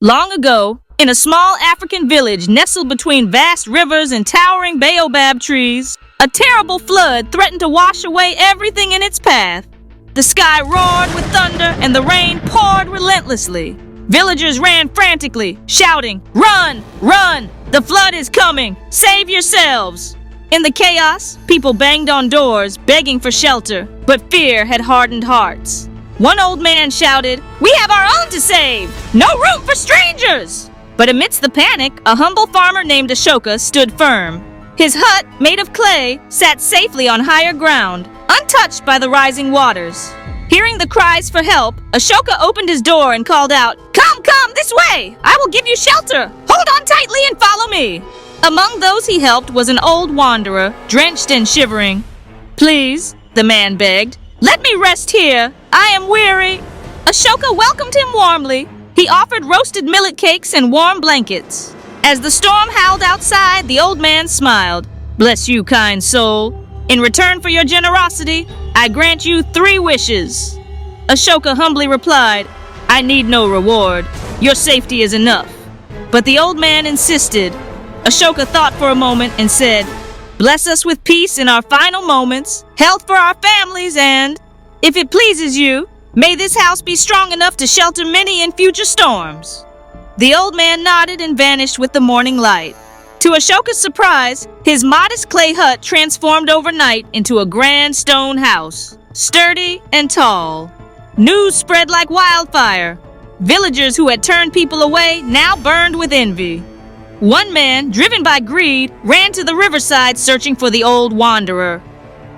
Long ago, in a small African village nestled between vast rivers and towering baobab trees, a terrible flood threatened to wash away everything in its path. The sky roared with thunder and the rain poured relentlessly. Villagers ran frantically, shouting, "Run! Run! The flood is coming! Save yourselves!" In the chaos, people banged on doors, begging for shelter, but fear had hardened hearts. One old man shouted, "We have our own to save! No room for strangers!" But amidst the panic, a humble farmer named Ashoka stood firm. His hut, made of clay, sat safely on higher ground, untouched by the rising waters. Hearing the cries for help, Ashoka opened his door and called out, "Come, come, this way! I will give you shelter! Hold on tightly and follow me!" Among those he helped was an old wanderer, drenched and shivering. "Please," the man begged, "let me rest here. I am weary." Ashoka welcomed him warmly. He offered roasted millet cakes and warm blankets. As the storm howled outside, the old man smiled. "Bless you, kind soul. In return for your generosity, I grant you 3 wishes." Ashoka humbly replied, "I need no reward. Your safety is enough." But the old man insisted. Ashoka thought for a moment and said, "Bless us with peace in our final moments, health for our families, and, if it pleases you, may this house be strong enough to shelter many in future storms." The old man nodded and vanished with the morning light. To Ashoka's surprise, his modest clay hut transformed overnight into a grand stone house, sturdy and tall. News spread like wildfire. Villagers who had turned people away now burned with envy. One man, driven by greed, ran to the riverside searching for the old wanderer.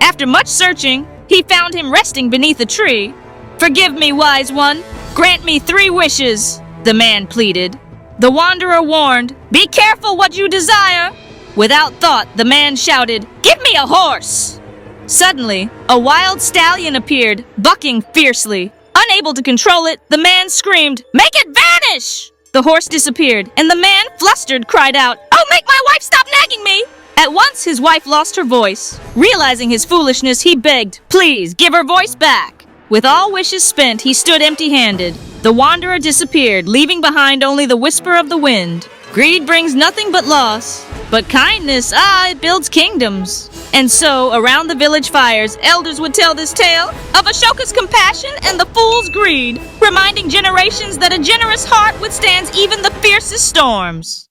After much searching, he found him resting beneath a tree. "Forgive me, wise one. Grant me 3 wishes," the man pleaded. The wanderer warned, "Be careful what you desire." Without thought, the man shouted, "Give me a horse!" Suddenly, a wild stallion appeared, bucking fiercely. Unable to control it, the man screamed, "Make it vanish!" The horse disappeared, and the man, flustered, cried out, "Oh, make my wife stop nagging me!" At once, his wife lost her voice. Realizing his foolishness, he begged, "Please, give her voice back." With all wishes spent, he stood empty-handed. The wanderer disappeared, leaving behind only the whisper of the wind. Greed brings nothing but loss, but kindness, it builds kingdoms. And so, around the village fires, elders would tell this tale of Ashoka's compassion and the fool's greed, reminding generations that a generous heart withstands even the fiercest storms.